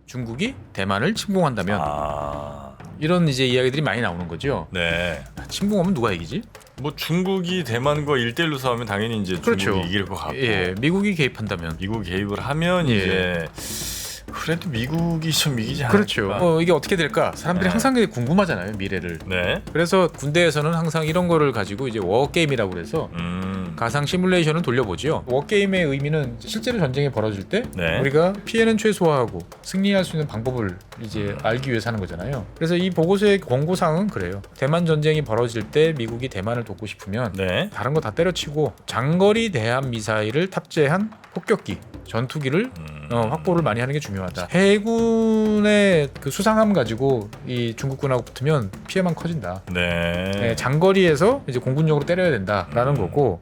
중국이 대만을 침공한다면 이런 이제 이야기들이 많이 나오는 거죠. 네. 침공하면 누가 이기지? 뭐 중국이 대만과 1대1로 싸우면 당연히 이제 그렇죠. 중국이 이길 것 같고. 예, 미국이 개입한다면. 미국이 개입을 하면 예. 이제 그래도 미국이 좀 이기지 않을까. 그렇죠. 이게 어떻게 될까? 사람들이 네. 항상 궁금하잖아요, 미래를. 네. 그래서 군대에서는 항상 이런 거를 가지고 이제 워게임이라고 그래서 가상 시뮬레이션을 돌려보지요. 워게임의 의미는 실제로 전쟁이 벌어질 때 네. 우리가 피해는 최소화하고 승리할 수 있는 방법을 이제 알기 위해서 하는 거잖아요. 그래서 이 보고서의 권고사항은 그래요. 대만 전쟁이 벌어질 때 미국이 대만을 돕고 싶으면 네. 다른 거 다 때려치고 장거리 대함 미사일을 탑재한 폭격기, 전투기를 확보를 많이 하는 게 중요하다. 해군의 그 수상함 가지고 이 중국군하고 붙으면 피해만 커진다. 네. 네, 장거리에서 이제 공군용으로 때려야 된다라는 거고.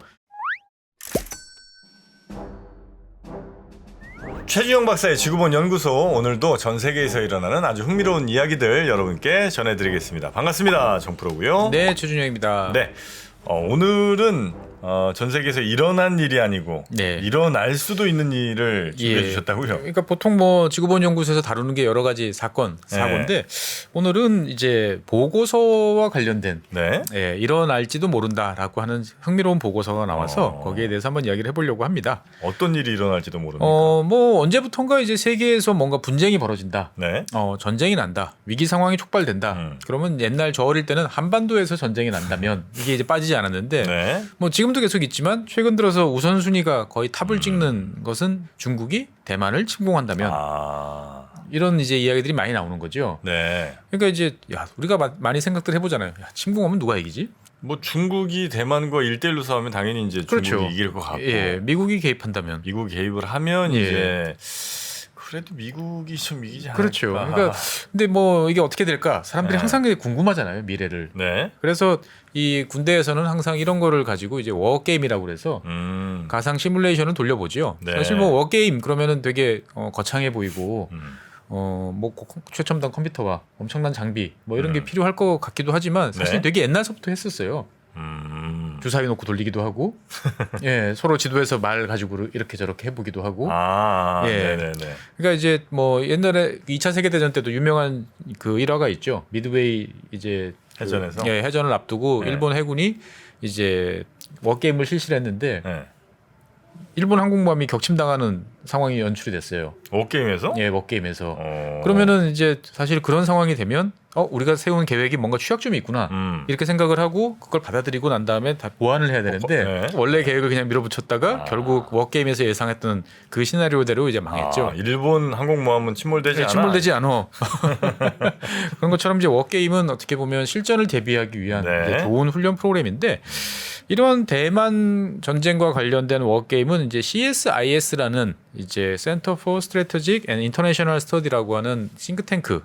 최준영 박사의 지구본 연구소, 오늘도 전 세계에서 일어나는 아주 흥미로운 이야기들 여러분께 전해드리겠습니다. 반갑습니다. 정프로고요. 네, 최준영입니다. 네. 오늘은 전 세계에서 일어난 일이 아니고 네. 일어날 수도 있는 일을 준비해 예. 주셨다고요? 그러니까 보통 뭐 지구본 연구소에서 다루는 게 여러 가지 사고인데 오늘은 이제 보고서와 관련된 네. 예, 일어날지도 모른다라고 하는 흥미로운 보고서가 나와서 거기에 대해서 한번 이야기를 해보려고 합니다. 어떤 일이 일어날지도 모릅니다. 뭐 언제부턴가 이제 세계에서 뭔가 분쟁이 벌어진다. 네. 전쟁이 난다. 위기 상황이 촉발된다. 그러면 옛날 저 어릴 때는 한반도에서 전쟁이 난다면 이게 이제 빠지지 않았는데 네. 뭐 지금도 계속 있지만 최근 들어서 우선순위가 거의 탑을 찍는 것은 중국이 대만을 침공한다면 이런 이제 이야기들이 많이 나오는 거죠. 네. 그러니까 이제 우리가 많이 생각들 해보잖아요. 침공하면 누가 이기지? 뭐 중국이 대만과 1대1로 싸우면 당연히 이제 그렇죠. 중국이 이길 것 같고. 예, 미국이 개입한다면. 미국이 개입을 하면 예. 이제 그래도 미국이 좀 이기지 않을까. 그렇죠. 그러니까 근데 뭐 이게 어떻게 될까? 사람들이 네. 항상 궁금하잖아요, 미래를. 네. 그래서 이 군대에서는 항상 이런 거를 가지고 이제 워게임이라고 그래서 가상 시뮬레이션을 돌려보지요. 네. 사실 뭐 워게임 그러면은 되게 거창해 보이고 뭐 최첨단 컴퓨터와 엄청난 장비 뭐 이런 게 필요할 것 같기도 하지만 사실 네. 되게 옛날서부터 했었어요. 주사위 놓고 돌리기도 하고, 예, 서로 지도에서 말 가지고 이렇게 저렇게 해보기도 하고. 예. 네네네. 그러니까 이제 뭐 옛날에 2차 세계대전 때도 유명한 그 일화가 있죠. 미드웨이 이제 해전에서? 예, 해전을 앞두고 네. 일본 해군이 이제 워게임을 실시를 했는데 네. 일본 항공모함이 격침당하는 상황이 연출이 됐어요. 워게임에서? 예, 워게임에서. 그러면은 이제 사실 그런 상황이 되면 우리가 세운 계획이 뭔가 취약점이 있구나. 이렇게 생각을 하고 그걸 받아들이고 난 다음에 다 보완을 해야 되는데 네. 원래 계획을 그냥 밀어붙였다가 결국 워게임에서 예상했던 그 시나리오대로 이제 망했죠. 일본 항공모함은 침몰되지 예, 않아. 침몰되지 않아. 그런 것처럼 이제 워게임은 어떻게 보면 실전을 대비하기 위한 네. 이제 좋은 훈련 프로그램인데 이런 대만 전쟁과 관련된 워게임은 이제 CSIS라는 이제 Center for Strategic and International Study라고 하는 싱크탱크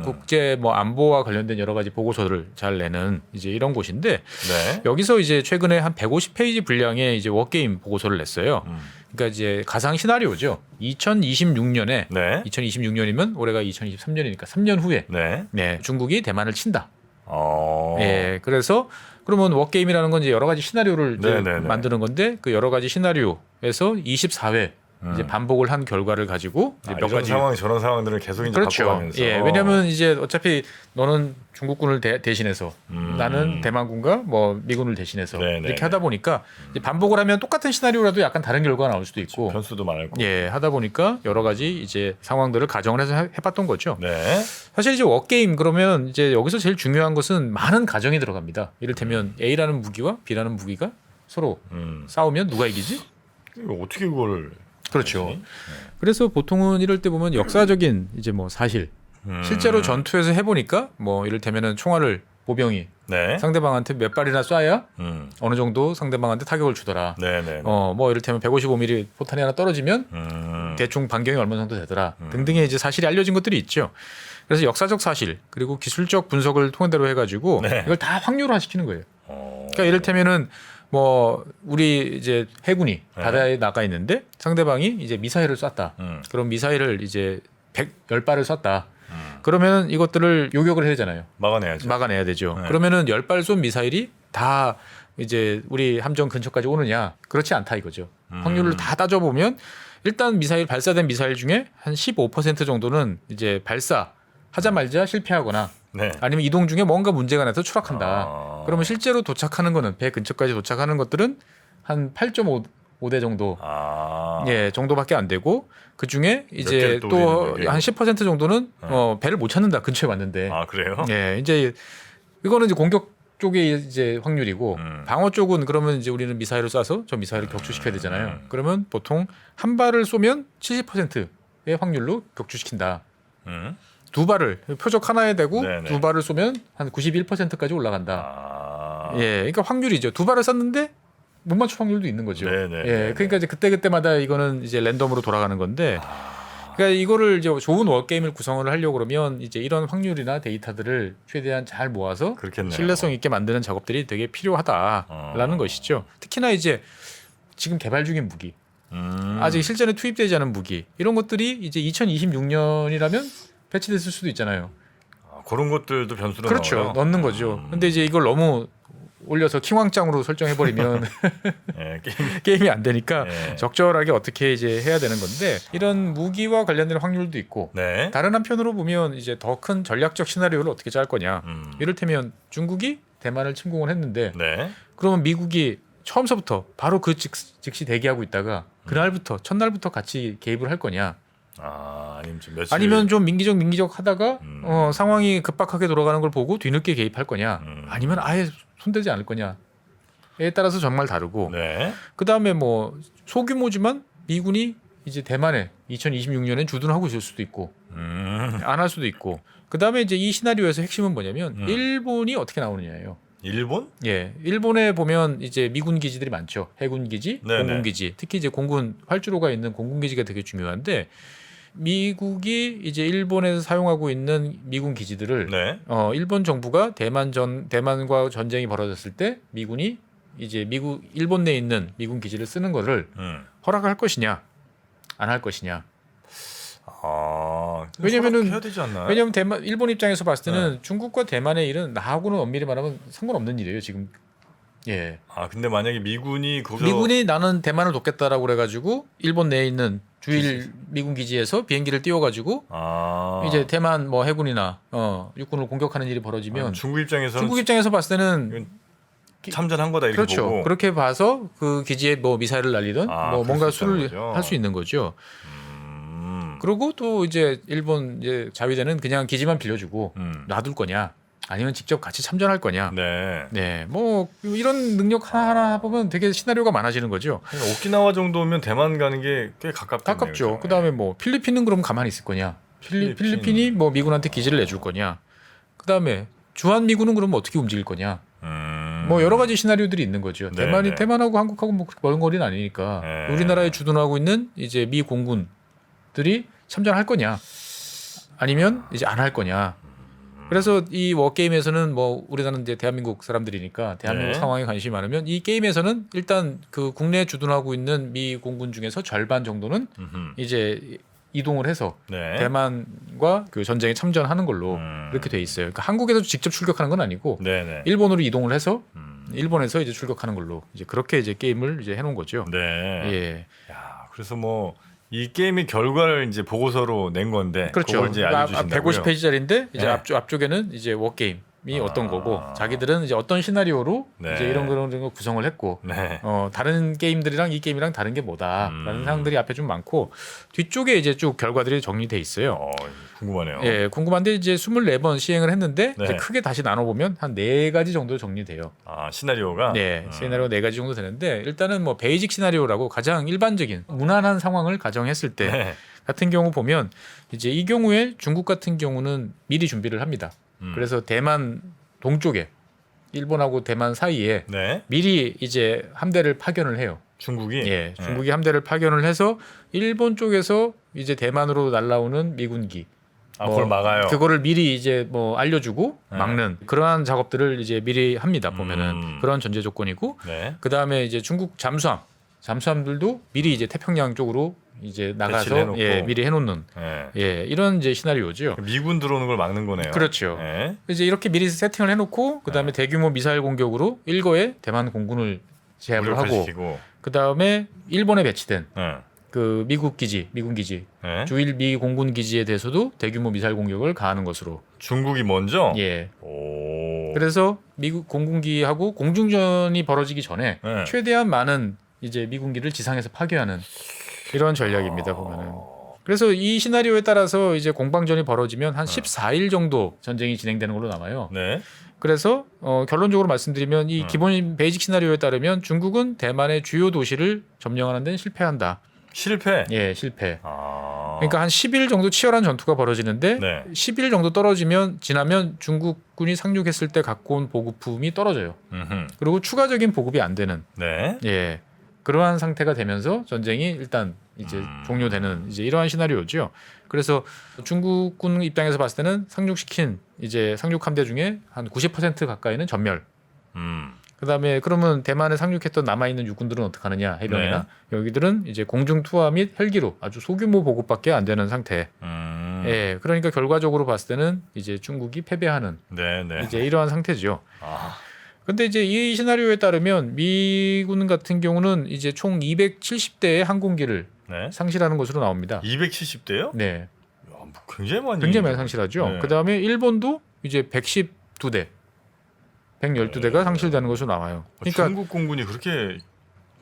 국제 뭐 안보와 관련된 여러 가지 보고서를 잘 내는 이제 이런 곳인데 네. 여기서 이제 최근에 한 150페이지 분량의 이제 워게임 보고서를 냈어요. 그러니까 이제 가상 시나리오죠. 2026년에 네. 2026년이면 올해가 2023년이니까 3년 후에 네. 중국이 대만을 친다. 예, 그래서 그러면 워게임이라는 건 이제 여러 가지 시나리오를 이제 네네네. 만드는 건데 그 여러 가지 시나리오에서 24회 이제 반복을 한 결과를 가지고 이제 몇 이런 가지 상황 저런 상황들을 계속 이제 그렇죠. 바꿔가면서. 예, 왜냐하면 이제 어차피 너는 중국군을 대신해서 나는 대만군과 뭐 미군을 대신해서 네네네. 이렇게 하다 보니까 이제 반복을 하면 똑같은 시나리오라도 약간 다른 결과가 나올 수도 있고 변수도 많을 거고. 예, 하다 보니까 여러 가지 이제 상황들을 가정을 해서 해봤던 거죠. 네. 사실 이제 워게임 그러면 이제 여기서 제일 중요한 것은 많은 가정이 들어갑니다. 이를테면 A라는 무기와 B라는 무기가 서로 싸우면 누가 이기지? 어떻게 그걸 그렇죠. 하지? 그래서 보통은 이럴 때 보면 역사적인 이제 뭐 사실 실제로 전투에서 해보니까 뭐 이를테면은 총알을 보병이 네. 상대방한테 몇 발이나 쏴야 어느 정도 상대방한테 타격을 주더라. 네네. 뭐 이를테면 155mm 포탄이 하나 떨어지면 대충 반경이 얼마 정도 되더라. 등등의 이제 사실이 알려진 것들이 있죠. 그래서 역사적 사실 그리고 기술적 분석을 통해대로 해가지고 네. 이걸 다 확률화시키는 거예요. 그러니까 이를테면은 뭐 우리 이제 해군이 바다에 나가 있는데 상대방이 이제 미사일을 쐈다. 그럼 미사일을 이제 10발을 쐈다. 그러면 이것들을 요격을 해야 되잖아요. 막아내야죠. 막아내야 되죠. 네. 그러면은 10발 쏜 미사일이 다 이제 우리 함정 근처까지 오느냐? 그렇지 않다 이거죠. 확률을 다 따져보면 일단 미사일 발사된 미사일 중에 한 15% 정도는 이제 발사하자마자 실패하거나 네. 아니면 이동 중에 뭔가 문제가 나서 추락한다. 아. 그러면 실제로 도착하는 거는 배 근처까지 도착하는 것들은 한 8.5대 정도 아. 예, 정도밖에 안 되고 그 중에 이제 개를 또 또 우리는 한 10% 정도는 배를 못 찾는다. 근처에 왔는데. 아 그래요? 예, 이제 이거는 이제 공격 쪽의 이제 확률이고 음. 방어 쪽은 그러면 이제 우리는 미사일을 쏴서 저 미사일을 격추시켜야 되잖아요. 그러면 보통 한 발을 쏘면 70%의 확률로 격추시킨다. 음. 두 발을 표적 하나에 대고 네네. 두 발을 쏘면 한 91%까지 올라간다. 아. 예, 그러니까 확률이죠. 두 발을 쐈는데 못 맞출 확률도 있는 거죠. 네네. 예, 그러니까 이제 그때마다 이거는 이제 랜덤으로 돌아가는 건데, 아. 그러니까 이거를 이제 좋은 워 게임을 구성을 하려고 그러면 이제 이런 확률이나 데이터들을 최대한 잘 모아서 그렇겠네요. 신뢰성 있게 만드는 작업들이 되게 필요하다라는 것이죠. 특히나 이제 지금 개발 중인 무기, 아직 실전에 투입되지 않은 무기 이런 것들이 이제 2026년이라면 배치됐을 수도 있잖아요. 아, 그런 것들도 변수로 그렇죠. 나와요. 넣는 거죠. 근데 이제 이걸 너무 올려서 킹왕짱으로 설정해버리면 예, 게임. 게임이 안 되니까 예. 적절하게 어떻게 이제 해야 되는 건데 이런 무기와 관련된 확률도 있고 네. 다른 한편으로 보면 이제 더 큰 전략적 시나리오를 어떻게 짤 거냐. 이를테면 중국이 대만을 침공을 했는데 네. 그러면 미국이 처음서부터 바로 그 즉시 대기하고 있다가 그날부터 첫날부터 같이 개입을 할 거냐. 아, 아니면 좀 며칠. 아니면 좀 민기적 하다가 상황이 급박하게 돌아가는 걸 보고 뒤늦게 개입할 거냐. 아니면 아예 손대지 않을 거냐에 따라서 정말 다르고 네. 그다음에 뭐 소규모지만 미군이 이제 대만에 2026년엔 주둔하고 있을 수도 있고 안 할 수도 있고 그다음에 이제 이 시나리오에서 핵심은 뭐냐면 일본이 어떻게 나오느냐예요. 일본? 예, 일본에 보면 이제 미군 기지들이 많죠. 해군 기지, 네네. 공군 기지. 특히 이제 공군 활주로가 있는 공군 기지가 되게 중요한데 미국이 이제 일본에서 사용하고 있는 미군 기지들을 네. 일본 정부가 대만과 전쟁이 벌어졌을 때 미군이 이제 일본 내에 있는 미군 기지를 쓰는 거를 허락할 것이냐 안 할 것이냐. 아, 왜냐면은 해야 되지 않나요? 왜냐면 일본 입장에서 봤을 때는 중국과 대만의 일은 나하고는 엄밀히 말하면 상관없는 일이에요 지금. 예. 아, 근데 만약에 미군이 거기서 미군이 나는 대만을 돕겠다라고 그래가지고 일본 내에 있는 주일 미군 기지에서 비행기를 띄워가지고 아. 이제 대만 뭐 해군이나 육군을 공격하는 일이 벌어지면 중국 입장에서는 중국 입장에서 봤을 때는 참전한 거다 이렇게 그렇죠. 보고. 그렇게 봐서 그 기지에 뭐 미사일을 날리든 아, 뭐 그럴 뭔가 수 있다는 수를 거죠. 할 수 있는 거죠. 그리고 또 이제 일본 이제 자위대는 그냥 기지만 빌려주고 놔둘 거냐, 아니면 직접 같이 참전할 거냐. 네. 네, 뭐 이런 능력 하나 보면 되게 시나리오가 많아지는 거죠. 오키나와 정도면 대만 가는 게 꽤 가깝겠네요. 가깝죠. 그다음에 뭐 필리핀은 그럼 가만히 있을 거냐? 필리핀이 뭐 미군한테 기지를 내줄 거냐? 그다음에 주한 미군은 그럼 어떻게 움직일 거냐? 뭐 여러 가지 시나리오들이 있는 거죠. 네, 네. 대만하고 한국하고 뭐 먼 거리는 아니니까 네. 우리나라에 주둔하고 있는 이제 미 공군들이 참전할 거냐? 아니면 이제 안 할 거냐? 그래서 이 워게임에서는 뭐 우리나라는 이제 대한민국 사람들이니까 대한민국 네. 상황에 관심이 많으면 이 게임에서는 일단 그 국내에 주둔하고 있는 미 공군 중에서 절반 정도는 이제 이동을 해서 네. 대만과 그 전쟁에 참전하는 걸로 이렇게 돼 있어요. 그러니까 한국에서 직접 출격하는 건 아니고 네네. 일본으로 이동을 해서 일본에서 이제 출격하는 걸로 이제 그렇게 이제 게임을 이제 해놓은 거죠. 네. 예, 야, 그래서 뭐 이 게임의 결과를 이제 보고서로 낸 건데 그렇죠. 그걸 이제 알려주신다고요. 150페이지짜리인데 이제 네. 앞쪽에는 이제 워게임이 어떤 아. 거고 자기들은 이제 어떤 시나리오로 네. 이제 이런 걸 구성을 했고 네. 다른 게임들이랑 이 게임이랑 다른 게 뭐다라는 사항들이 앞에 좀 많고 뒤쪽에 이제 쭉 결과들이 정리돼 있어요. 궁금하네요. 예, 궁금한데 이제 24번 시행을 했는데 네. 이제 크게 다시 나눠 보면 한 4가지 정도 정리돼요. 아, 시나리오가 네, 시나리오 4가지 정도 되는데 일단은 뭐 베이직 시나리오라고 가장 일반적인 무난한 상황을 가정했을 때 네. 같은 경우 보면 이제 이 경우에 중국 같은 경우는 미리 준비를 합니다. 그래서 대만 동쪽에 일본하고 대만 사이에 네. 미리 이제 함대를 파견을 해요. 중국이 예, 중국이 함대를 파견을 해서 일본 쪽에서 이제 대만으로 날라오는 미군기 그걸 막아요. 그거를 미리 이제 뭐 알려주고 네. 막는 그러한 작업들을 이제 미리 합니다. 보면은 그런 전제 조건이고 네. 그 다음에 이제 중국 잠수함들도 미리 이제 태평양 쪽으로 이제 배치를 나가서 해놓고. 예, 미리 해놓는 네. 예, 이런 이제 시나리오죠. 미군 들어오는 걸 막는 거네요. 그렇죠. 네. 이제 이렇게 미리 세팅을 해놓고 그 다음에 대규모 미사일 공격으로 일거에 대만 공군을 제압을 하고 무력화시키고. 그 다음에 일본에 배치된 네. 그 미국 기지, 미군 기지, 네. 주일 미 공군 기지에 대해서도 대규모 미사일 공격을 가하는 것으로. 중국이 먼저. 예. 오. 그래서 미국 공군기하고 공중전이 벌어지기 전에 네. 최대한 많은 이제 미군기를 지상에서 파괴하는 이런 전략입니다. 보면은. 그래서 이 시나리오에 따라서 이제 공방전이 벌어지면 한 14일 정도 전쟁이 진행되는 걸로 남아요. 네. 그래서 결론적으로 말씀드리면 이 기본 베이직 시나리오에 따르면 중국은 대만의 주요 도시를 점령하는 데는 실패한다. 실패. 예, 실패. 아. 그러니까 한 10일 정도 치열한 전투가 벌어지는데 네. 10일 정도 지나면 중국군이 상륙했을 때 갖고 온 보급품이 떨어져요. 음흠. 그리고 추가적인 보급이 안 되는 네. 예. 그러한 상태가 되면서 전쟁이 일단 이제 종료되는 이제 이러한 시나리오죠. 그래서 중국군 입장에서 봤을 때는 상륙시킨 이제 상륙 함대 중에 한 90% 가까이는 전멸. 그다음에 그러면 대만에 상륙했던 남아 있는 육군들은 어떻게 하느냐? 해병이나 여기들은 이제 공중 투하 및 헬기로 아주 소규모 보급밖에 안 되는 상태. 예. 그러니까 결과적으로 봤을 때는 이제 중국이 패배하는 네, 네. 이제 이러한 상태죠. 아. 근데 이제 이 시나리오에 따르면 미군 같은 경우는 이제 총 270대의 항공기를 네. 상실하는 것으로 나옵니다. 270대요? 네, 굉장히 많이. 굉장히 많이 상실하죠. 네. 그다음에 일본도 이제 112대, 112대가 상실되는 것으로 나와요. 그러니까 중국 공군이 그렇게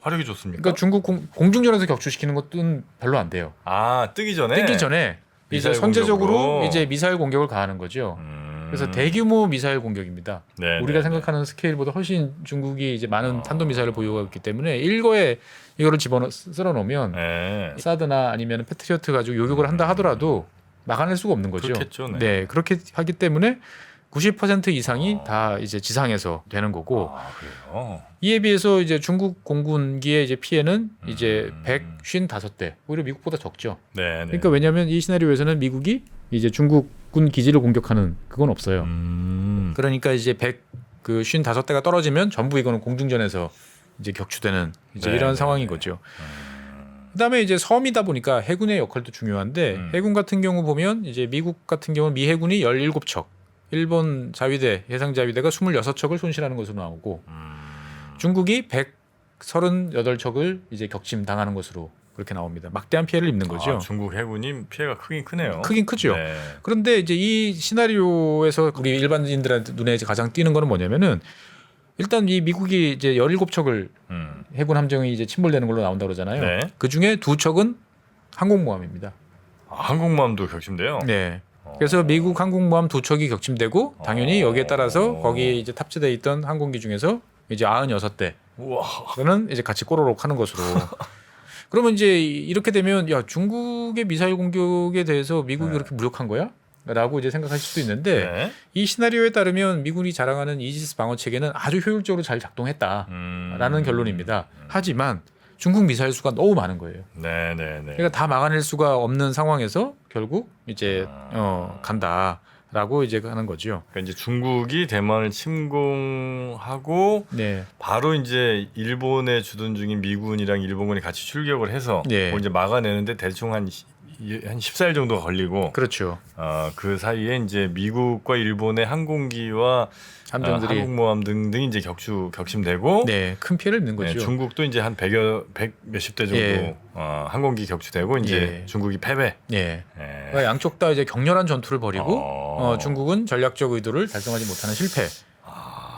화력이 좋습니까? 그러니까 중국 공중전에서 격추시키는 것은 별로 안 돼요. 아, 뜨기 전에. 뜨기 전에 이제 미사일 선제적으로 공격으로. 이제 미사일 공격을 가하는 거죠. 그래서 대규모 미사일 공격입니다. 네, 우리가 네, 생각하는 스케일보다 훨씬 중국이 이제 많은 탄도 미사일을 보유하고 있기 때문에 일거에 이거를 쓸어 놓으면 네. 사드나 아니면 패트리어트 가지고 요격을 한다 하더라도 막아낼 수가 없는 거죠. 그렇겠죠, 네. 네, 그렇게 하기 때문에 90% 이상이 다 이제 지상에서 되는 거고 아, 그래요. 이에 비해서 이제 중국 공군기의 이제 피해는 이제 155대 오히려 미국보다 적죠. 네, 네. 그러니까 왜냐하면 이 시나리오에서는 미국이 이제 중국군 기지를 공격하는 그건 없어요. 그러니까 이제 155대가 떨어지면 전부 이거는 공중전에서 이제 격추되는 이제 네, 이런 네, 상황인 네. 거죠. 그다음에 이제 섬이다 보니까 해군의 역할도 중요한데 해군 같은 경우 보면 이제 미국 같은 경우는 미 해군이 17척, 일본 자위대 해상 자위대가 26척을 손실하는 것으로 나오고 중국이 138척을 이제 격침 당하는 것으로 그렇게 나옵니다. 막대한 피해를 입는 거죠. 아, 중국 해군이 피해가 크긴 크네요. 크긴 크죠. 네. 그런데 이제 이 시나리오에서 우리 일반인들한테 눈에 이제 가장 띄는 거는 뭐냐면은 일단 이 미국이 이제 17척을 해군 함정이 이제 침몰되는 걸로 나온다 그러잖아요. 네. 그 중에 2척은 항공모함입니다. 아, 항공모함도 격침돼요. 네. 그래서 미국 항공모함 2척이 격침되고 당연히 여기에 따라서 거기에 이제 탑재돼 있던 항공기 중에서 이제 96대 우와. 는 이제 같이 꼬로록 하는 것으로. 그러면 이제 이렇게 되면 야 중국의 미사일 공격에 대해서 미국이 그렇게 무력한 거야? 라고 이제 생각하실 수도 있는데 네. 이 시나리오에 따르면 미군이 자랑하는 이지스 방어 체계는 아주 효율적으로 잘 작동했다라는 결론입니다. 하지만 중국 미사일 수가 너무 많은 거예요. 네, 네, 네. 그러니까 다 막아낼 수가 없는 상황에서 결국 이제 간다라고 이제 하는 거죠. 그러니까 이제 중국이 대만을 침공하고 네. 바로 이제 일본에 주둔 중인 미군이랑 일본군이 같이 출격을 해서 네. 그걸 이제 막아내는데 대충 한 14일 정도가 걸리고 그렇죠. 그 사이에 이제 미국과 일본의 항공기와 함정들이 항공모함 등등이 이제 격침되고 네, 큰 피해를 입는 거죠. 네, 중국도 이제 한 100 몇십 대 정도 예. 항공기 격추되고 이제 예. 중국이 패배. 예. 예. 그러니까 양쪽 다 이제 격렬한 전투를 벌이고 중국은 전략적 의도를 달성하지 못하는 실패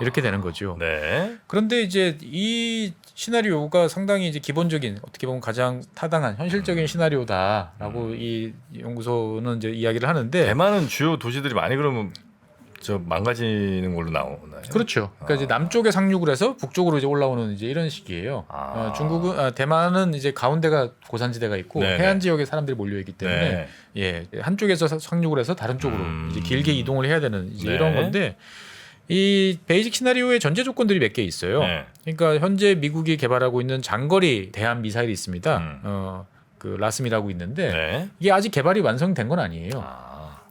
이렇게 되는 거죠. 네. 그런데 이제 이 시나리오가 상당히 이제 기본적인 어떻게 보면 가장 타당한 현실적인 시나리오다라고 이 연구소는 이제 이야기를 하는데 대만은 주요 도시들이 많이 그러면 저 망가지는 걸로 나오나요? 그렇죠. 그러니까 이제 남쪽에 상륙을 해서 북쪽으로 이제 올라오는 이제 이런 식이에요. 중국은 대만은 이제 가운데가 고산지대가 있고 네네. 해안 지역에 사람들이 몰려 있기 때문에 네. 예 한쪽에서 상륙을 해서 다른 쪽으로 이제 길게 이동을 해야 되는 이제 네. 이런 건데 이 베이직 시나리오의 전제 조건들이 몇 개 있어요. 네. 그러니까 현재 미국이 개발하고 있는 장거리 대함 미사일이 있습니다. 그 라스미라고 있는데 네. 이게 아직 개발이 완성된 건 아니에요.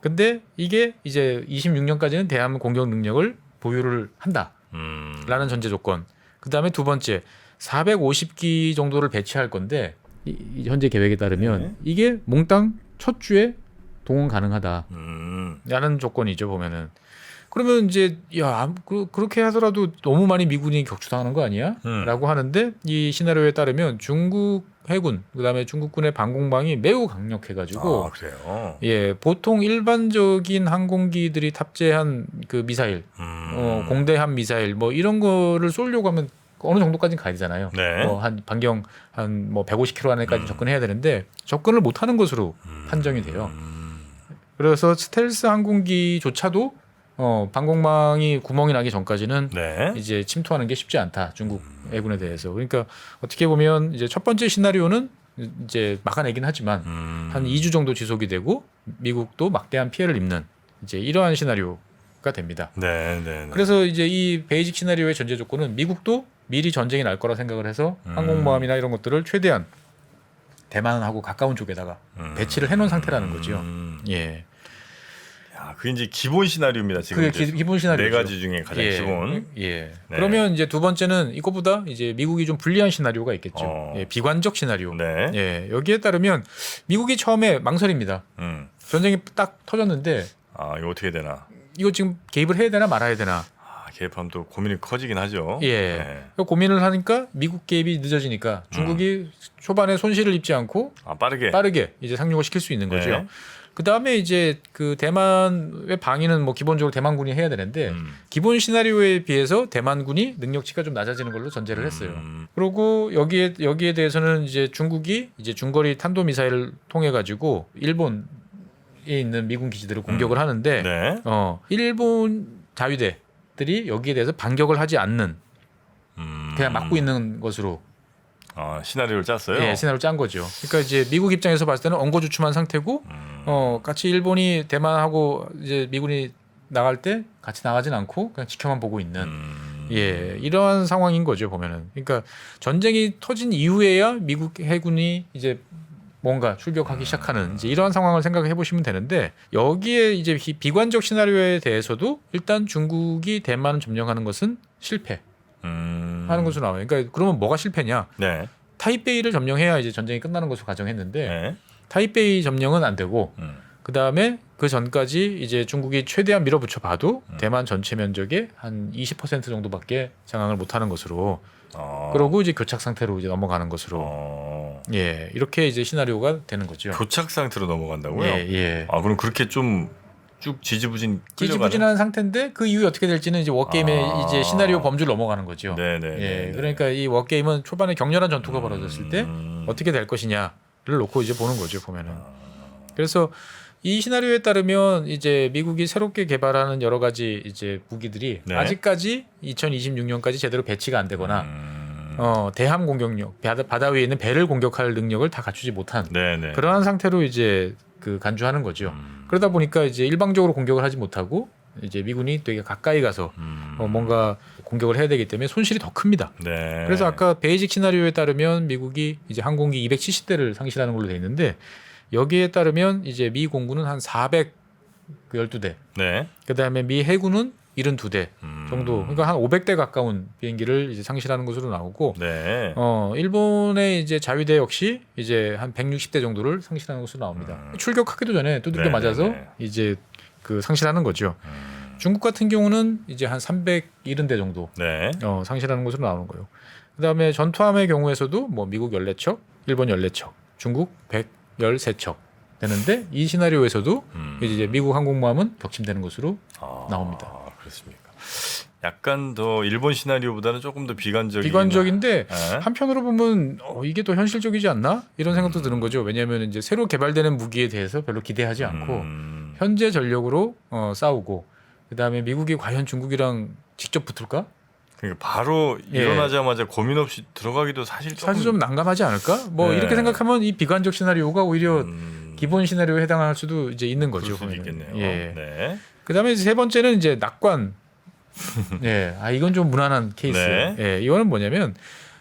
근데 이게 이제 26년까지는 대함 공격 능력을 보유를 한다라는 전제 조건. 그다음에 두 번째 450기 정도를 배치할 건데 이 현재 계획에 따르면 네. 이게 몽땅 첫 주에 동원 가능하다라는 조건이죠 보면은. 그러면 이제 야 그렇게 하더라도 너무 많이 미군이 격추당하는 거 아니야? 라고 하는데 이 시나리오에 따르면 중국 해군 그다음에 중국군의 방공망이 매우 강력해가지고 그래요. 예 보통 일반적인 항공기들이 탑재한 그 미사일 공대함 미사일 뭐 이런 거를 쏘려고 하면 어느 정도까지는 가야 되잖아요. 네. 뭐 한 반경 한 뭐 150km 안에까지 접근해야 되는데 접근을 못하는 것으로 판정이 돼요. 그래서 스텔스 항공기조차도 방공망이 구멍이 나기 전까지는 네. 이제 침투하는 게 쉽지 않다. 중국 해군에 대해서. 그러니까 어떻게 보면 이제 첫 번째 시나리오는 이제 막아내긴 하지만 한 2주 정도 지속이 되고 미국도 막대한 피해를 입는 이제 이러한 시나리오가 됩니다. 네, 네, 네. 그래서 이제 이 베이직 시나리오의 전제 조건은 미국도 미리 전쟁이 날 거라 생각을 해서 항공모함이나 이런 것들을 최대한 대만하고 가까운 쪽에다가 배치를 해놓은 상태라는 거죠. 예. 야, 그게 이제 기본 시나리오입니다. 지금 그게 이제 기본 시나리오죠. 네 가지 중에 가장 예. 기본. 예. 네. 그러면 이제 두 번째는 이것보다 이제 미국이 좀 불리한 시나리오가 있겠죠. 예, 비관적 시나리오. 네. 예. 여기에 따르면 미국이 처음에 망설입니다. 전쟁이 딱 터졌는데 이거 어떻게 되나? 이거 지금 개입을 해야 되나 말아야 되나. 개입하면 또 고민이 커지긴 하죠. 예. 네. 고민을 하니까 미국 개입이 늦어지니까 중국이 초반에 손실을 입지 않고 빠르게 이제 상륙을 시킬 수 있는 거죠. 네. 그 다음에 이제 그 대만의 방위는 뭐 기본적으로 대만군이 해야 되는데 기본 시나리오에 비해서 대만군이 능력치가 좀 낮아지는 걸로 전제를 했어요. 그리고 여기에 대해서는 이제 중국이 이제 중거리 탄도 미사일을 통해 가지고 일본에 있는 미군 기지들을 공격을 하는데 네. 일본 자위대들이 여기에 대해서 반격을 하지 않는 그냥 막고 있는 것으로 시나리오를 짰어요. 예, 시나리오를 짠 거죠. 그러니까 이제 미국 입장에서 봤을 때는 엉거주춤한 상태고 같이 일본이 대만하고 이제 미군이 나갈 때 같이 나가진 않고 그냥 지켜만 보고 있는 예, 이러한 상황인 거죠, 보면은. 그러니까 전쟁이 터진 이후에야 미국 해군이 이제 뭔가 출격하기 시작하는 이제 이러한 상황을 생각해 보시면 되는데 여기에 이제 비관적 시나리오에 대해서도 일단 중국이 대만을 점령하는 것은 실패. 하는 것으로 나와요. 그러니까 그러면 뭐가 실패냐? 네. 타이베이를 점령해야 이제 전쟁이 끝나는 것으로 가정했는데 네. 타이베이 점령은 안 되고 그 다음에 그 전까지 이제 중국이 최대한 밀어붙여 봐도 대만 전체 면적의 한 20% 정도밖에 장악을 못하는 것으로 그러고 이제 교착 상태로 이제 넘어가는 것으로 예 이렇게 이제 시나리오가 되는 거죠. 교착 상태로 넘어간다고요? 예. 그럼 그렇게 좀 쭉 지지부진한 상태인데 그 이후에 어떻게 될지는 이제 워게임의 이제 시나리오 범주를 넘어가는 거죠. 네네. 예, 그러니까 이 워게임은 초반에 격렬한 전투가 벌어졌을 때 어떻게 될 것이냐를 놓고 이제 보는 거죠, 보면은. 그래서 이 시나리오에 따르면 이제 미국이 새롭게 개발하는 여러 가지 이제 무기들이 네. 아직까지 2026년까지 제대로 배치가 안 되거나 대함 공격력, 바다 위에 있는 배를 공격할 능력을 다 갖추지 못한 네네. 그러한 상태로 이제 그 간주하는 거죠. 그러다 보니까 이제 일방적으로 공격을 하지 못하고 이제 미군이 되게 가까이 가서 뭔가 공격을 해야 되기 때문에 손실이 더 큽니다. 네. 그래서 아까 베이직 시나리오에 따르면 미국이 이제 항공기 270대를 상실하는 걸로 돼 있는데 여기에 따르면 이제 미 공군은 한 412대, 네. 그다음에 미 해군은 72대 정도, 그러니까 한 500대 가까운 비행기를 이제 상실하는 것으로 나오고, 네. 일본의 이제 자위대 역시 이제 한 160대 정도를 상실하는 것으로 나옵니다. 출격하기도 전에 두들겨 맞아서 이제 그 상실하는 거죠. 중국 같은 경우는 이제 한 370대 정도 네. 상실하는 것으로 나오는 거예요. 그다음에 전투함의 경우에서도 뭐 미국 14척, 일본 14척, 중국 113척 되는데 이 시나리오에서도 이제 미국 항공모함은 격침되는 것으로 나옵니다. 그렇습니까? 약간 더 일본 시나리오보다는 조금 더 비관적인데 네. 한편으로 보면 이게 더 현실적이지 않나 이런 생각도 드는 거죠. 왜냐하면 이제 새로 개발되는 무기에 대해서 별로 기대하지 않고 현재 전력으로 싸우고 그다음에 미국이 과연 중국이랑 직접 붙을까? 그러니까 바로 일어나자마자 고민 없이 들어가기도 사실 좀 난감하지 않을까? 뭐 이렇게 생각하면 이 비관적 시나리오가 오히려 기본 시나리오에 해당할 수도 이제 있는 거죠. 그럴 수도 있겠네요. 예. 네. 그다음에 세 번째는 이제 낙관. 예, 이건 좀 무난한 케이스. 네. 예, 이거는 뭐냐면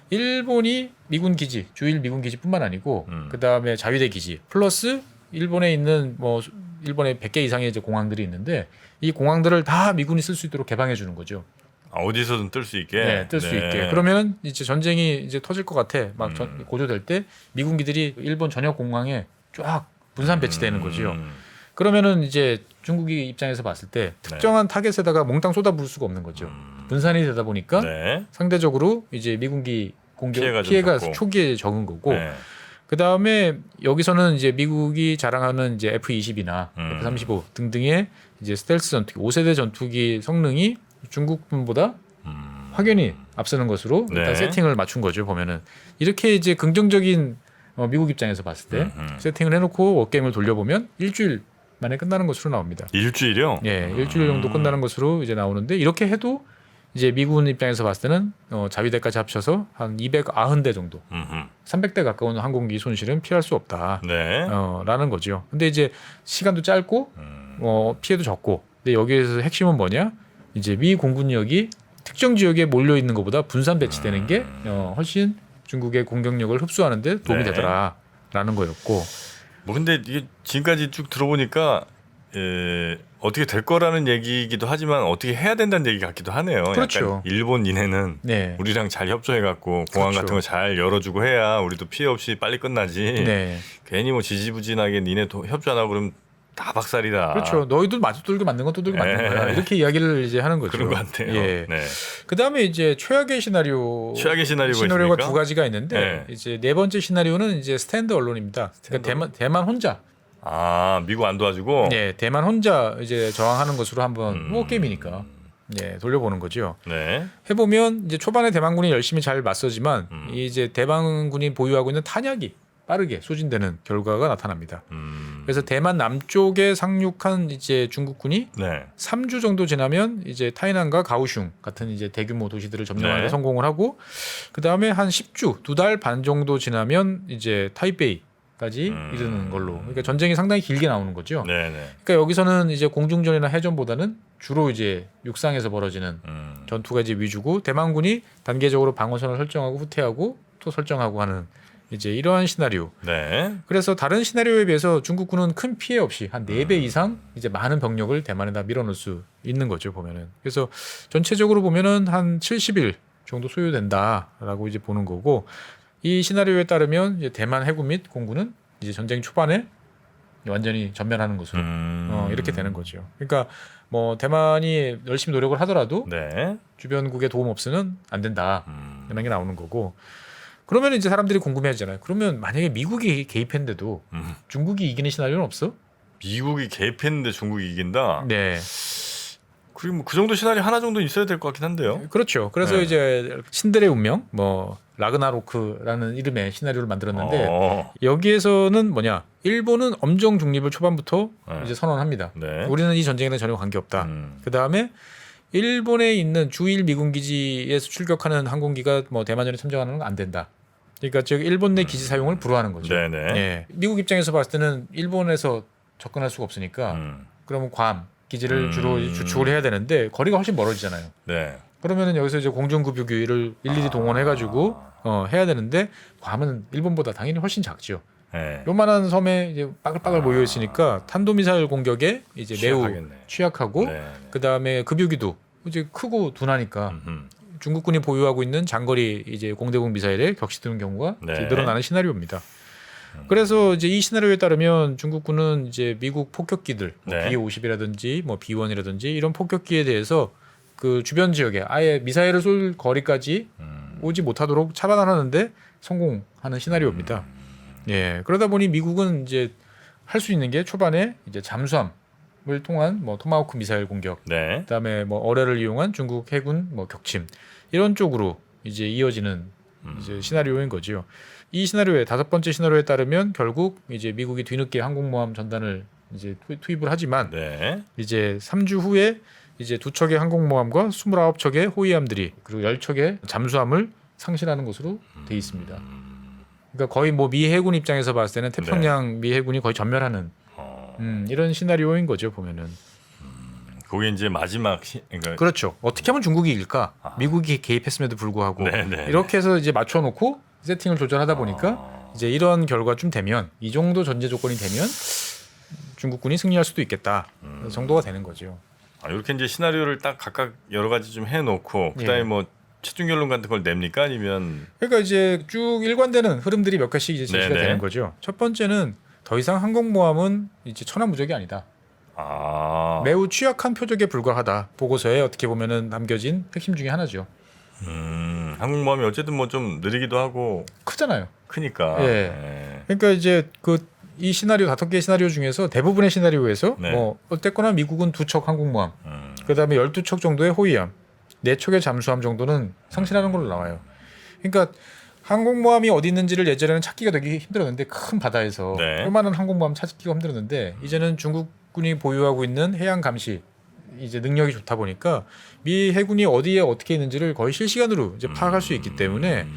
일본이 미군 기지, 주일 미군 기지뿐만 아니고 그다음에 자위대 기지 플러스 일본에 있는 뭐 일본에 100개 이상의 이제 공항들이 있는데 이 공항들을 다 미군이 쓸 수 있도록 개방해 주는 거죠. 어디서든 뜰 수 있게. 네, 뜰 수 있게. 그러면 이제 전쟁이 이제 터질 것 같아. 막 고조될 때 미군기들이 일본 전역 공항에 쫙 분산 배치되는 거죠. 그러면은 이제 중국이 입장에서 봤을 때 특정한 타겟에다가 몽땅 쏟아부을 수가 없는 거죠. 분산이 되다 보니까 상대적으로 이제 미군기 공격 피해가 초기에 적은 거고 그 다음에 여기서는 이제 미국이 자랑하는 이제 F-22나 F-35 등등의 이제 스텔스 전투기 5세대 전투기 성능이 중국분보다 확연히 앞서는 것으로 일단 네. 세팅을 맞춘 거죠. 보면은 이렇게 이제 긍정적인 미국 입장에서 봤을 때 세팅을 해놓고 워게임을 돌려보면 일주일 만에 끝나는 것으로 나옵니다. 일주일이요? 예, 일주일 정도 끝나는 것으로 이제 나오는데 이렇게 해도 이제 미군 입장에서 봤을 때는 자위대까지 합쳐서 한 290대 정도, 300대 가까운 항공기 손실은 피할 수 없다. 네. 라는 거죠. 근데 이제 시간도 짧고 피해도 적고. 근데 여기에서 핵심은 뭐냐? 이제 미 공군력이 특정 지역에 몰려 있는 것보다 분산 배치되는 게 훨씬 중국의 공격력을 흡수하는 데 도움이 네. 되더라라는 거였고. 뭐 근데 이게 지금까지 쭉 들어보니까 어떻게 될 거라는 얘기이기도 하지만 어떻게 해야 된다는 얘기 같기도 하네요. 그렇죠. 약간 일본 이내는 네. 우리랑 잘 협조해 갖고 공항 그렇죠. 같은 거 잘 열어주고 해야 우리도 피해 없이 빨리 끝나지. 네. 괜히 뭐 지지부진하게 니네 협조 안 하고 그러면 다 박살이다. 그렇죠. 너희들 마주 뚫고 만든 건 두들겨 맞는 네. 거야. 이렇게 이야기를 이제 하는 거죠. 그런 것 같아요. 예. 네. 그다음에 이제 최악의 시나리오가 있습니까? 두 가지가 있는데 네. 이제 네 번째 시나리오는 이제 스탠드 언론입니다. 그러니까 대만 혼자. 아 미국 안 도와주고. 네, 대만 혼자 이제 저항하는 것으로 한번 게임이니까 예, 돌려보는 거죠. 네. 해보면 이제 초반에 대만군이 열심히 잘 맞서지만 이제 대만군이 보유하고 있는 탄약이 빠르게 소진되는 결과가 나타납니다. 그래서 대만 남쪽에 상륙한 이제 중국군이 네. 3주 정도 지나면 이제 타이난과 가오슝 같은 이제 대규모 도시들을 점령하는 데 네. 성공을 하고 그 다음에 한 10주 2달 반 정도 지나면 이제 타이베이까지 이르는 걸로. 그러니까 전쟁이 상당히 길게 나오는 거죠. 네. 네. 그러니까 여기서는 이제 공중전이나 해전보다는 주로 이제 육상에서 벌어지는 전투가 이제 위주고 대만군이 단계적으로 방어선을 설정하고 후퇴하고 또 설정하고 하는 이제 이러한 시나리오. 네. 그래서 다른 시나리오에 비해서 중국군은 큰 피해 없이 한 4배 이상 이제 많은 병력을 대만에다 밀어넣을 수 있는 거죠, 보면은. 그래서 전체적으로 보면은 한 70일 정도 소요된다라고 이제 보는 거고 이 시나리오에 따르면 이제 대만 해군 및 공군은 이제 전쟁 초반에 완전히 전멸하는 것으로 이렇게 되는 거죠. 그러니까 뭐 대만이 열심히 노력을 하더라도 네. 주변국의 도움 없이는 안 된다. 이런 게 나오는 거고. 그러면 이제 사람들이 궁금해하잖아요. 그러면 만약에 미국이 개입했는데도 중국이 이기는 시나리오는 없어? 미국이 개입했는데 중국이 이긴다. 네, 그리고 뭐 그 정도 시나리오 하나 정도 있어야 될 것 같긴 한데요. 그렇죠. 그래서 네. 이제 신들의 운명, 뭐 라그나로크라는 이름의 시나리오를 만들었는데 어. 여기에서는 뭐냐? 일본은 엄정 중립을 초반부터 네. 이제 선언합니다. 네. 우리는 이 전쟁에는 전혀 관계 없다. 그 다음에 일본에 있는 주일 미군 기지에서 출격하는 항공기가 뭐 대만전에 참전하는 건 안 된다. 그러니까 즉 일본 내 기지 사용을 불허하는 거죠. 네네. 예. 미국 입장에서 봤을 때는 일본에서 접근할 수가 없으니까 그러면 괌 기지를 주로 주축을 해야 되는데 거리가 훨씬 멀어지잖아요. 네. 그러면은 여기서 이제 공중급유기를 일일이 동원해가지고 해야 되는데 괌은 일본보다 당연히 훨씬 작죠. 네. 요만한 섬에 이제 빠글빠글 모여 있으니까 탄도미사일 공격에 이제 매우 취약하겠네. 취약하고 네. 그 다음에 급유기도 이제 크고 둔하니까 중국군이 보유하고 있는 장거리 이제 공대공 미사일에 격시드는 경우가 네. 이제 늘어나는 시나리오입니다. 그래서 이제 이 시나리오에 따르면 중국군은 이제 미국 폭격기들 뭐 네. B-50이라든지 뭐 B-1이라든지 이런 폭격기에 대해서 그 주변 지역에 아예 미사일을 쏠 거리까지 오지 못하도록 차단하는데 성공하는 시나리오입니다. 예, 그러다 보니 미국은 이제 할 수 있는 게 초반에 이제 잠수함을 통한 뭐 토마호크 미사일 공격, 네. 그다음에 뭐 어뢰를 이용한 중국 해군 뭐 격침 이런 쪽으로 이제 이어지는 이제 시나리오인 거지요. 이 시나리오의 다섯 번째 시나리오에 따르면 결국 이제 미국이 뒤늦게 항공모함 전단을 이제 투입을 하지만 네. 이제 3주 후에 이제 2척의 항공모함과 29척의 호위함들이 그리고 10척의 잠수함을 상실하는 것으로 돼 있습니다. 그러니까 거의 뭐 미 해군 입장에서 봤을 때는 태평양 미 해군이 거의 전멸하는 이런 시나리오인 거죠, 보면은. 그게 이제 마지막 그러니까 그렇죠. 어떻게 하면 중국이 이길까? 미국이 개입했음에도 불구하고 네네. 이렇게 해서 이제 맞춰놓고 세팅을 조절하다 보니까 이제 이런 결과쯤 되면 이 정도 전제 조건이 되면 중국군이 승리할 수도 있겠다 정도가 되는 거죠. 이렇게 이제 시나리오를 딱 각각 여러 가지 좀 해놓고 그다음에 예. 뭐 최종 결론 같은 걸 냅니까 아니면 그러니까 이제 쭉 일관되는 흐름들이 몇 가지 이제 제시가 네네. 되는 거죠. 첫 번째는 더 이상 항공모함은 이제 천하무적이 아니다. 매우 취약한 표적에 불과하다. 보고서에 어떻게 보면은 남겨진 핵심 중에 하나죠. 항공모함이 어쨌든 뭐 좀 느리기도 하고 크잖아요. 크니까 예. 예. 그러니까 이제 이 시나리오 5개의 시나리오 중에서 대부분의 시나리오에서 네. 뭐 어쨌거나 미국은 2척 항공모함, 그다음에 12척 정도의 호위함, 4척의 잠수함 정도는 상실하는 걸로 나와요. 그러니까 항공모함이 어디 있는지를 예전에는 찾기가 되게 힘들었는데 큰 바다에서 네. 조그마한 항공모함 찾기가 힘들었는데 이제는 중국군이 보유하고 있는 해양 감시 이제 능력이 좋다 보니까 미 해군이 어디에 어떻게 있는지를 거의 실시간으로 이제 파악할 수 있기 때문에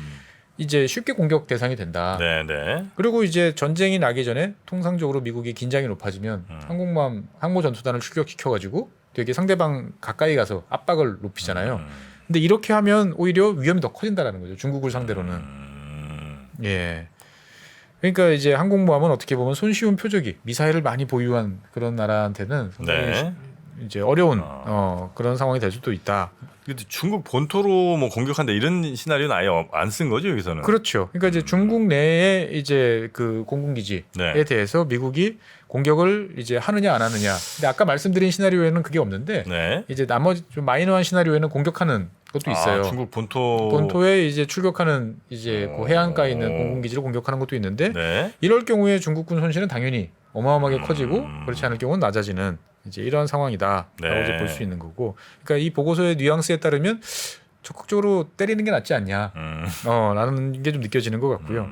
이제 쉽게 공격 대상이 된다. 네네. 그리고 이제 전쟁이 나기 전에 통상적으로 미국이 긴장이 높아지면 항공모함 항모 전투단을 출격시켜가지고 되게 상대방 가까이 가서 압박을 높이잖아요. 근데 이렇게 하면 오히려 위험이 더 커진다라는 거죠. 중국을 상대로는. 예. 그러니까 이제 항공모함은 어떻게 보면 손쉬운 표적이 미사일을 많이 보유한 그런 나라한테는 상당히 네. 이제 어려운 그런 상황이 될 수도 있다. 근데 중국 본토로 뭐 공격한다 이런 시나리오는 아예 안 쓴 거죠 여기서는. 그렇죠. 그러니까 이제 중국 내에 이제 그 공군기지에 네. 대해서 미국이 공격을 이제 하느냐 안 하느냐. 근데 아까 말씀드린 시나리오에는 그게 없는데 네. 이제 나머지 좀 마이너한 시나리오에는 공격하는 것도 있어요. 중국 본토. 본토에 이제 출격하는 이제 그 해안가에 있는 공군기지를 공격하는 것도 있는데 네. 이럴 경우에 중국군 손실은 당연히 어마어마하게 커지고 그렇지 않을 경우는 낮아지는 이제 이런 상황이다라고 네. 이제 볼 수 있는 거고. 그러니까 이 보고서의 뉘앙스에 따르면 적극적으로 때리는 게 낫지 않냐. 라는 게 좀 느껴지는 것 같고요.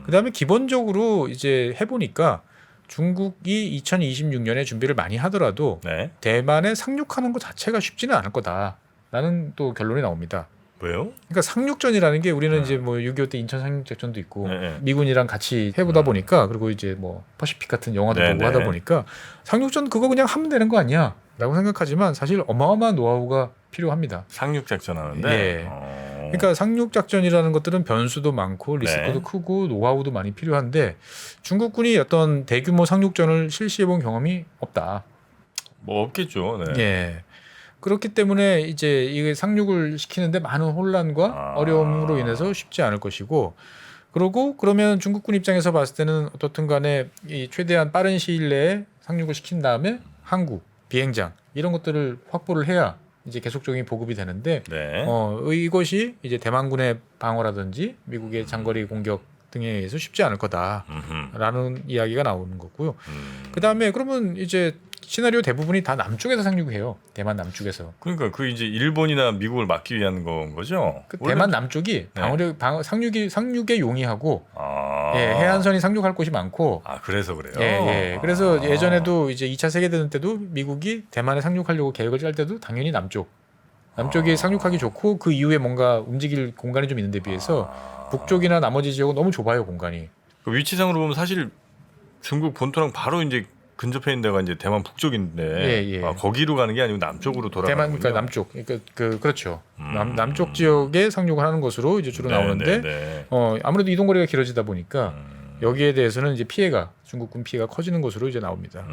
그다음에 기본적으로 이제 해보니까 중국이 2026년에 준비를 많이 하더라도 네. 대만에 상륙하는 것 자체가 쉽지는 않을 거다라는 또 결론이 나옵니다. 왜요? 그러니까 상륙전이라는 게 우리는 이제 뭐 6.25 때 인천 상륙작전도 있고 네. 미군이랑 같이 해보다 보니까 그리고 이제 뭐 퍼시픽 같은 영화도 네, 보고 네. 하다 보니까 상륙전 그거 그냥 하면 되는 거 아니야? 라고 생각하지만 사실 어마어마한 노하우가 필요합니다. 상륙 작전 하는데. 예. 그러니까 상륙작전이라는 것들은 변수도 많고 리스크도 네. 크고 노하우도 많이 필요한데 중국군이 어떤 대규모 상륙전을 실시해본 경험이 없다. 뭐 없겠죠. 네. 예. 그렇기 때문에 이제 이게 상륙을 시키는데 많은 혼란과 어려움으로 인해서 쉽지 않을 것이고 그러고 그러면 중국군 입장에서 봤을 때는 어떻든 간에 이 최대한 빠른 시일 내에 상륙을 시킨 다음에 항구, 비행장 이런 것들을 확보를 해야 이제 계속적인 보급이 되는데 네. 이것이 이제 대만군의 방어라든지 미국의 장거리 공격 등에 의해서 쉽지 않을 거다라는 이야기가 나오는 거고요. 그다음에 그러면 이제 시나리오 대부분이 다 남쪽에서 상륙해요. 대만 남쪽에서. 그러니까 그 이제 일본이나 미국을 막기 위한 건 거죠. 그 대만 남쪽이 상륙에 용이하고 아. 예, 해안선이 상륙할 곳이 많고 그래서 그래요. 예. 그래서 예전에도 이제 2차 세계대전 때도 미국이 대만에 상륙하려고 계획을 짤 때도 당연히 남쪽이 상륙하기 좋고 그 이후에 뭔가 움직일 공간이 좀 있는 데 비해서 북쪽이나 나머지 지역은 너무 좁아요, 공간이. 그 위치상으로 보면 사실 중국 본토랑 바로 이제 근접해 있는 데가 이제 대만 북쪽인데 예. 거기로 가는 게 아니고 남쪽으로 돌아가는 대만 그러니까 남쪽. 그러니까 그렇죠. 남쪽 지역에 상륙을 하는 것으로 이제 주로 나오는데 네. 아무래도 이동 거리가 길어지다 보니까 여기에 대해서는 이제 중국군 피해가 커지는 것으로 이제 나옵니다.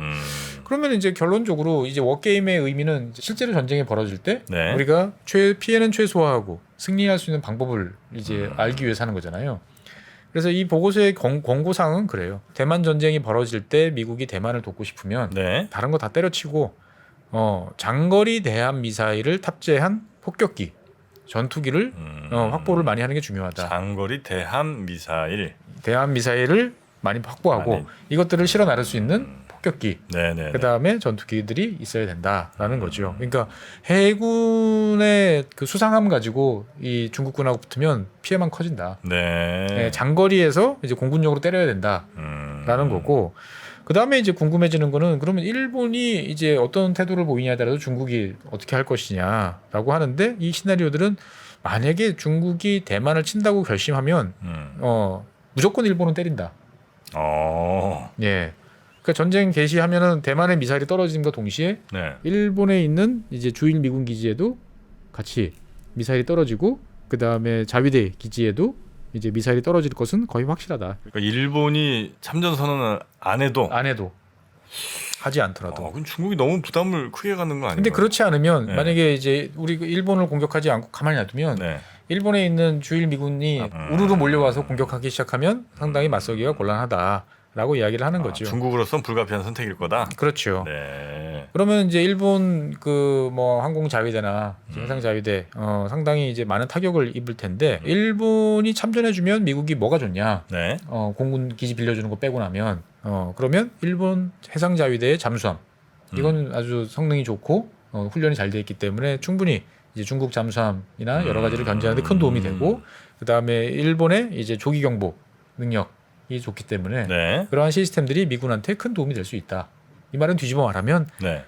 그러면 이제 결론적으로 이제 워게임의 의미는 실제로 전쟁이 벌어질 때 네. 우리가 피해는 최소화하고 승리할 수 있는 방법을 이제 알기 위해서 하는 거잖아요. 그래서 이 보고서의 권고사항은 그래요. 대만 전쟁이 벌어질 때 미국이 대만을 돕고 싶으면 네. 다른 거 다 때려치고 장거리 대함 미사일을 탑재한 폭격기, 전투기를 확보를 많이 하는 게 중요하다. 장거리 대함 미사일. 대함 미사일을 많이 확보하고 이것들을 실어 나를 수 있는 폭격기, 네네. 그 다음에 전투기들이 있어야 된다라는 거죠. 그러니까 해군의 그 수상함 가지고 이 중국군하고 붙으면 피해만 커진다. 네. 장거리에서 이제 공군용으로 때려야 된다라는 거고. 그 다음에 이제 궁금해지는 거는 그러면 일본이 이제 어떤 태도를 보이냐에 따라서 중국이 어떻게 할 것이냐라고 하는데 이 시나리오들은 만약에 중국이 대만을 친다고 결심하면 무조건 일본은 때린다. 예. 그러니까 전쟁 개시하면은 대만의 미사일이 떨어짐과 동시에 네. 일본에 있는 이제 주일 미군 기지에도 같이 미사일이 떨어지고 그 다음에 자위대 기지에도 이제 미사일이 떨어질 것은 거의 확실하다. 그러니까 일본이 참전 선언을 안 해도 하지 않더라도. 그럼 중국이 너무 부담을 크게 갖는 거 아니에요? 근데 그렇지 않으면 네. 만약에 이제 우리 일본을 공격하지 않고 가만히 놔두면 네. 일본에 있는 주일 미군이 우르르 몰려와서 공격하기 시작하면 상당히 맞서기가 곤란하다. 라고 이야기를 하는 거죠. 중국으로선 불가피한 선택일 거다. 그렇죠. 네. 그러면 이제 일본 그 뭐 항공자위대나 해상자위대 상당히 이제 많은 타격을 입을 텐데 일본이 참전해주면 미국이 뭐가 좋냐? 네. 공군 기지 빌려주는 거 빼고 나면 그러면 일본 해상자위대의 잠수함 이건 아주 성능이 좋고 훈련이 잘 돼 있기 때문에 충분히 이제 중국 잠수함이나 여러 가지를 견제하는데 큰 도움이 되고 그 다음에 일본의 이제 조기 경보 능력이 좋기 때문에 네. 그러한 시스템들이 미군한테 큰 도움이 될 수 있다. 이 말은 뒤집어 말하면 네.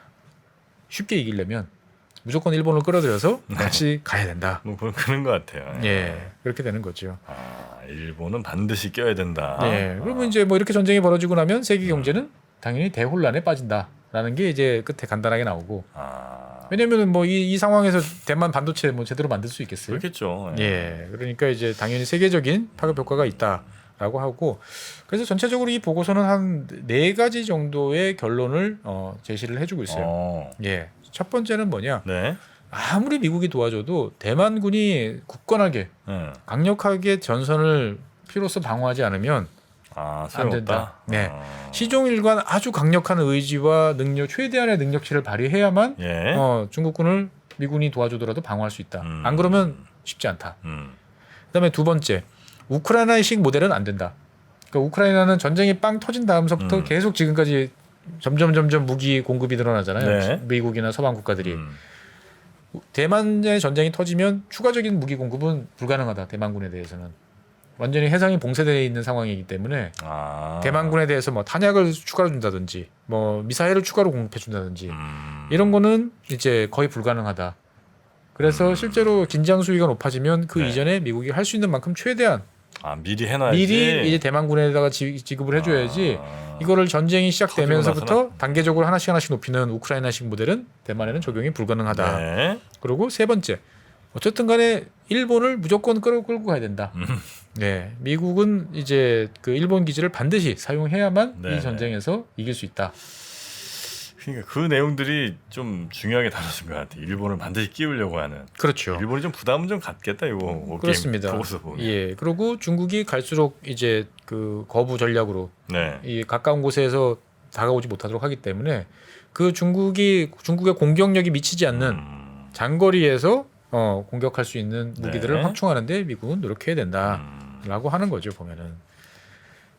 쉽게 이기려면 무조건 일본을 끌어들여서 같이 가야 된다. 뭐 그런 것 같아요. 예, 그렇게 되는 거죠. 일본은 반드시 껴야 된다. 예, 그러면 이제 뭐 이렇게 전쟁이 벌어지고 나면 세계 경제는 당연히 대혼란에 빠진다라는 게 이제 끝에 간단하게 나오고. 왜냐면은 뭐 이 상황에서 대만 반도체 뭐 제대로 만들 수 있겠어요? 그렇겠죠. 예, 그러니까 이제 당연히 세계적인 파급 효과가 있다라고 하고 그래서 전체적으로 이 보고서는 한 4가지 정도의 결론을 제시를 해주고 있어요. 예, 첫 번째는 뭐냐? 네. 아무리 미국이 도와줘도 대만군이 굳건하게 강력하게 전선을 필요로서 방어하지 않으면 안 된다. 네. 시종일관 아주 강력한 의지와 능력, 최대한의 능력치를 발휘해야만 예. 중국군을 미군이 도와주더라도 방어할 수 있다. 안 그러면 쉽지 않다. 그다음에 두 번째, 우크라이나식 모델은 안 된다. 그러니까 우크라이나는 전쟁이 빵 터진 다음서부터 계속 지금까지 점점 무기 공급이 늘어나잖아요. 네. 미국이나 서방 국가들이. 대만의 전쟁이 터지면 추가적인 무기 공급은 불가능하다. 대만군에 대해서는. 완전히 해상이 봉쇄되어 있는 상황이기 때문에 대만군에 대해서 뭐 탄약을 추가로 준다든지 뭐 미사일을 추가로 공급해 준다든지 이런 거는 이제 거의 불가능하다. 그래서 실제로 긴장 수위가 높아지면 그 이전에 미국이 할 수 있는 만큼 최대한 미리 해놔야지. 미리 이제 대만군에다가 지급을 해줘야지. 이거를 전쟁이 시작되면서부터 단계적으로 하나씩 높이는 우크라이나식 모델은 대만에는 적용이 불가능하다. 네. 그리고 세 번째, 어쨌든 간에 일본을 무조건 끌고 가야 된다. 네, 미국은 이제 그 일본 기지를 반드시 사용해야만 이 전쟁에서 이길 수 있다. 그러니까 그 내용들이 좀 중요하게 다뤄진 것 같아요. 일본을 반드시 끼우려고 하는. 그렇죠. 일본이 좀 부담은 좀 갖겠다 이거. 그렇습니다. 보고서 보면. 예, 그리고 중국이 갈수록 이제 그 거부 전략으로 이 가까운 곳에서 다가오지 못하도록 하기 때문에 그 중국의 공격력이 미치지 않는 장거리에서 공격할 수 있는 무기들을 확충하는데 미국은 노력해야 된다라고 하는 거죠 보면은.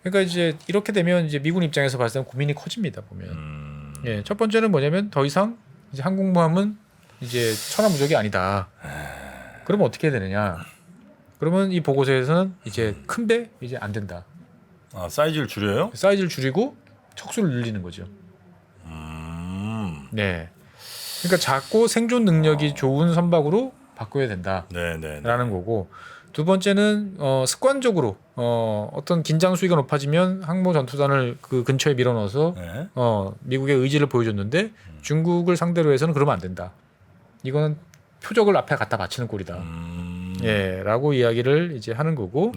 그러니까 이제 이렇게 되면 이제 미군 입장에서 봤을 때는 고민이 커집니다 보면. 예, 첫 번째는 뭐냐면 더 이상 이제 항공모함은 이제 천하무적이 아니다. 그러면 어떻게 해야 되느냐? 그러면 이 보고서에서는 이제 큰 배 이제 안 된다. 사이즈를 줄여요? 사이즈를 줄이고 척수를 늘리는 거죠. 네. 그러니까 작고 생존 능력이 좋은 선박으로 바꿔야 된다라는 거고 두 번째는 습관적으로 어떤 긴장 수위가 높아지면 항모 전투단을 그 근처에 밀어넣어서 미국의 의지를 보여줬는데 중국을 상대로 해서는 그러면 안 된다. 이거는 표적을 앞에 갖다 바치는 꼴이다. 라고 이야기를 이제 하는 거고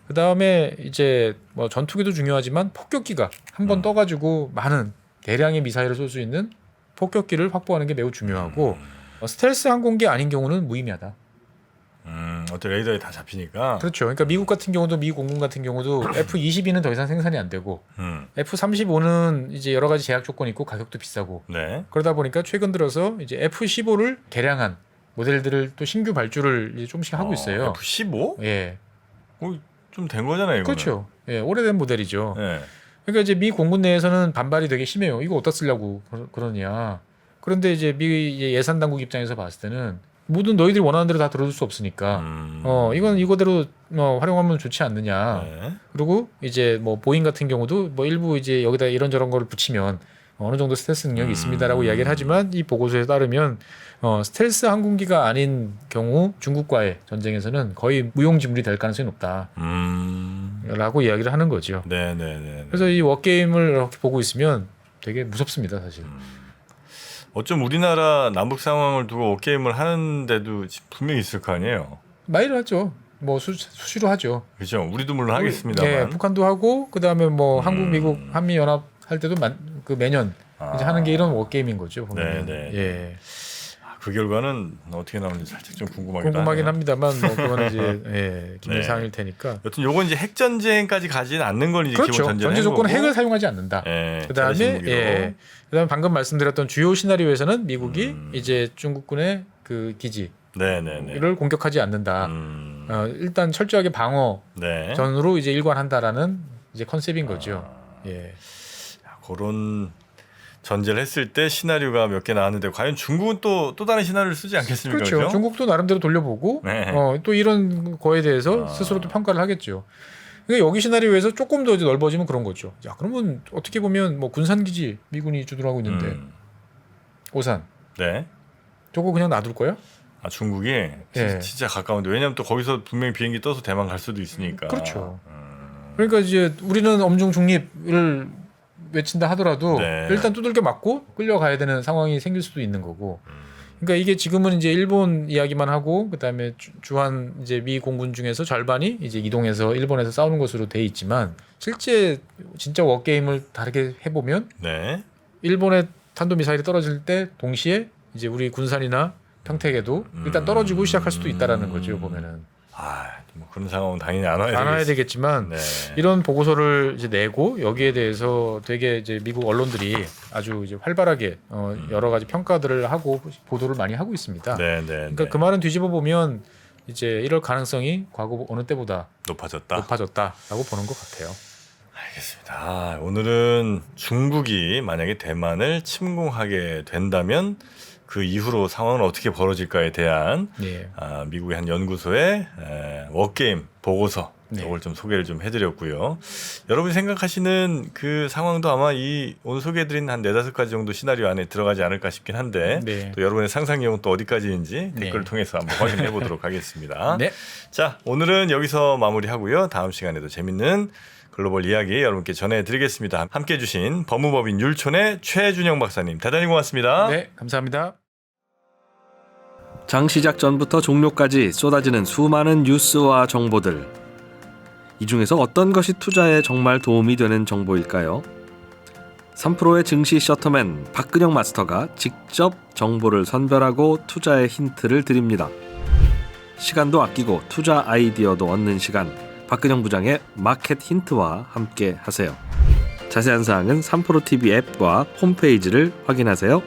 그 다음에 이제 뭐 전투기도 중요하지만 폭격기가 한번 떠가지고 많은 대량의 미사일을 쏠 수 있는 폭격기를 확보하는 게 매우 중요하고 스텔스 항공기 아닌 경우는 무의미하다. 어때 레이더에 다 잡히니까. 그렇죠. 그러니까 미국 같은 경우도 미 공군 같은 경우도 F-22는 더 이상 생산이 안 되고 F-35는 이제 여러 가지 제약 조건이 있고 가격도 비싸고 그러다 보니까 최근 들어서 이제 F-15를 개량한 모델들을 또 신규 발주를 이제 조금씩 하고 있어요. F-15? 예. 좀 된 거잖아요, 이거는. 그렇죠. 예, 오래된 모델이죠. 네. 그러니까 이제 미 공군 내에서는 반발이 되게 심해요. 이거 어디다 쓰려고 그러냐. 그런데 이제 미 예산 당국 입장에서 봤을 때는 모든 너희들이 원하는 대로 다 들어줄 수 없으니까 이건 이거대로 활용하면 좋지 않느냐. 그리고 이제 뭐 보잉 같은 경우도 뭐 일부 이제 여기다 이런저런 거를 붙이면 어느 정도 스텔스 능력이 있습니다라고 이야기를 하지만 이 보고서에 따르면 스텔스 항공기가 아닌 경우 중국과의 전쟁에서는 거의 무용지물이 될 가능성이 높다라고 이야기를 하는 거죠. 그래서 이 워게임을 이렇게 보고 있으면 되게 무섭습니다, 사실. 어쩜 우리나라 남북 상황을 두고 워게임을 하는데도 분명히 있을 거 아니에요. 많이를 하죠. 뭐 수시로 하죠. 그렇죠. 우리도 물론 하겠습니다만. 네, 북한도 하고 그다음에 뭐 한국, 미국, 한미 연합 할 때도 그 매년 이제 하는 게 이런 워게임인 거죠. 보면. 네. 예. 그 결과는 어떻게 나오는지 살짝 좀 궁금하긴 궁금하긴 하네요. 합니다만 뭐 그거는 이제 예, 기밀사항일 테니까. 여튼 요건 이제 핵 전쟁까지 가진 않는 걸 이제 그렇죠. 기본 전제는 전제 조건은 거고. 핵을 사용하지 않는다. 예, 그다음에 자신 무기로. 예, 그다음 방금 말씀드렸던 주요 시나리오에서는 미국이 이제 중국군의 그 기지를 네네네. 공격하지 않는다. 일단 철저하게 방어 네. 전으로 이제 일관한다라는 이제 컨셉인 거죠. 예. 그런 전제를 했을 때 시나리오가 몇 개 나왔는데 과연 중국은 또 다른 시나리오를 쓰지 않겠습니까? 그렇죠. 그죠? 중국도 나름대로 돌려보고 네. 또 이런 거에 대해서 스스로 또 평가를 하겠죠. 그러니까 여기 시나리오에서 조금 더 이제 넓어지면 그런 거죠. 야, 그러면 어떻게 보면 뭐 군산기지 미군이 주둔하고 있는데 오산 네. 저거 그냥 놔둘 거야? 아, 중국이 예. 진짜 가까운데 왜냐하면 또 거기서 분명히 비행기 떠서 대만 갈 수도 있으니까. 그렇죠. 그러니까 이제 우리는 엄중 중립을 외친다 하더라도 네. 일단 두들겨 맞고 끌려가야 되는 상황이 생길 수도 있는 거고. 그러니까 이게 지금은 이제 일본 이야기만 하고 그다음에 주한 이제 미 공군 중에서 절반이 이제 이동해서 일본에서 싸우는 것으로 돼 있지만 실제 진짜 워 게임을 다르게 해보면 네. 일본의 탄도 미사일이 떨어질 때 동시에 이제 우리 군산이나 평택에도 일단 떨어지고 시작할 수도 있다라는 거죠. 보면은 뭐 그런 상황은 당연히 안 와야 안 와야 되겠- 되겠지만 네. 이런 보고서를 이제 내고 여기에 대해서 되게 이제 미국 언론들이 아주 이제 활발하게 여러 가지 평가들을 하고 보도를 많이 하고 있습니다. 네, 네. 그러니까 네. 그 말은 뒤집어 보면 이제 이럴 가능성이 과거 어느 때보다 높아졌다. 높아졌다라고 보는 것 같아요. 알겠습니다. 오늘은 중국이 만약에 대만을 침공하게 된다면 그 이후로 상황은 어떻게 벌어질까에 대한 예. 미국의 한 연구소의 워게임 보고서 네. 이걸 좀 소개를 좀 해드렸고요. 여러분이 생각하시는 그 상황도 아마 이 오늘 소개해드린 한 4-5가지 정도 시나리오 안에 들어가지 않을까 싶긴 한데 네. 또 여러분의 상상력은 또 어디까지인지 네. 댓글을 통해서 한번 확인해 보도록 하겠습니다. 네. 자, 오늘은 여기서 마무리하고요. 다음 시간에도 재밌는 글로벌 이야기 여러분께 전해드리겠습니다. 함께해 주신 법무법인 율촌의 최준영 박사님 대단히 고맙습니다. 네, 감사합니다. 장 시작 전부터 종료까지 쏟아지는 수많은 뉴스와 정보들. 이 중에서 어떤 것이 투자에 정말 도움이 되는 정보일까요? 3프로의 증시 셔터맨 박근영 마스터가 직접 정보를 선별하고 투자의 힌트를 드립니다. 시간도 아끼고 투자 아이디어도 얻는 시간. 박근영 부장의 마켓 힌트와 함께 하세요. 자세한 사항은 3프로 TV 앱과 홈페이지를 확인하세요.